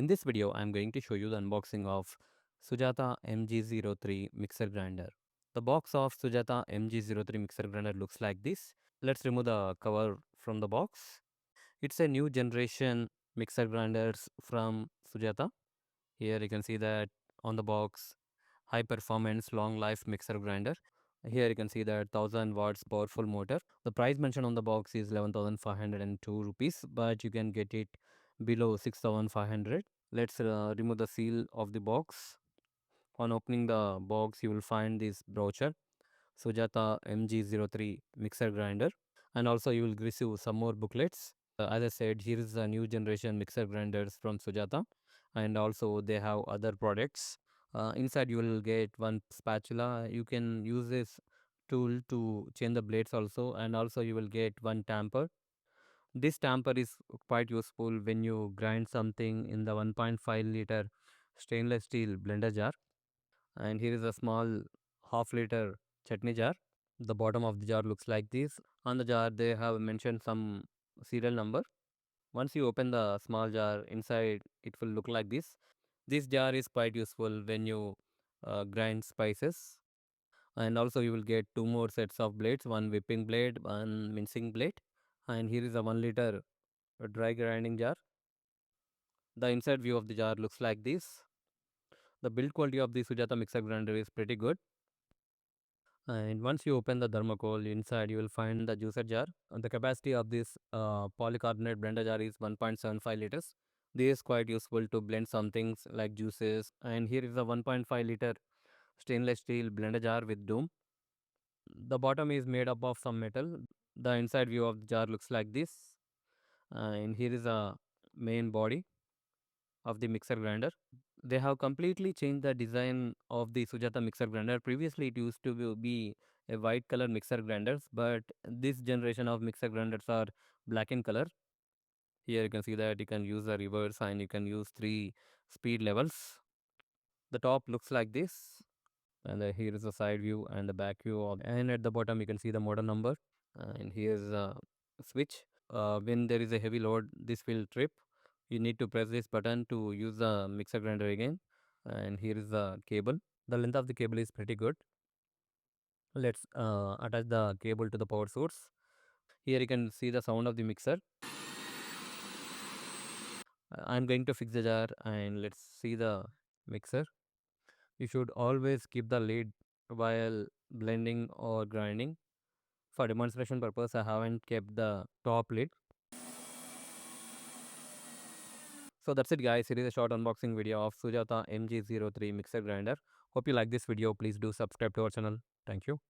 In this video, I am going to show you the unboxing of Sujata MG03 mixer grinder. The box of Sujata MG03 mixer grinder looks like this. Let's remove the cover from the box. It's a new generation mixer grinders from Sujata. Here you can see that on the box, high performance long life mixer grinder. Here you can see that 1000 watts powerful motor. The price mentioned on the box is 11,502 rupees, but you can get it below 6,500. Let's remove the seal of the box. On opening the box, you will find this brochure, Sujata MG03 mixer grinder, and also you will receive some more booklets. As I said, here is a new generation mixer grinders from Sujata, and also they have other products. Inside you will get one spatula. You can use this tool to change the blades also, and also you will get one tamper. This tamper is quite useful when you grind something in the 1.5-liter stainless steel blender jar. And here is a small half-liter chutney jar. The bottom of the jar looks like this. On the jar, they have mentioned some serial number. Once you open the small jar, inside it will look like this. This jar is quite useful when you grind spices. And also you will get two more sets of blades, one whipping blade, one mincing blade. And here is a 1-liter dry grinding jar. The inside view of the jar looks like this. The build quality of the Sujata mixer grinder is pretty good. And once you open the thermocol, inside you will find the juicer jar. And the capacity of this polycarbonate blender jar is 1.75 liters. This is quite useful to blend some things like juices. And here is a 1.5-liter stainless steel blender jar with dome. The bottom is made up of some metal. The inside view of the jar looks like this. And here is a main body of the mixer grinder. They have completely changed the design of the Sujata mixer grinder. Previously, it used to be a white color mixer grinders, but this generation of mixer grinders are black in color. Here you can see that you can use the reverse and you can use 3 speed levels. The top looks like this, and here is the side view and the back view and at the bottom you can see the model number, and here's a switch. When there is a heavy load, this will trip. You need to press this button to use the mixer grinder again. And here is the cable. The length of the cable is pretty good. Let's attach the cable to the power source. Here you can see the sound of the mixer. I'm going to fix the jar and let's see the mixer. You should always keep the lid while blending or grinding. For demonstration purpose, I haven't kept the top lid. So that's it guys, it is a short unboxing video of Sujata MG03 mixer grinder. Hope you like this video. Please do subscribe to our channel. Thank you.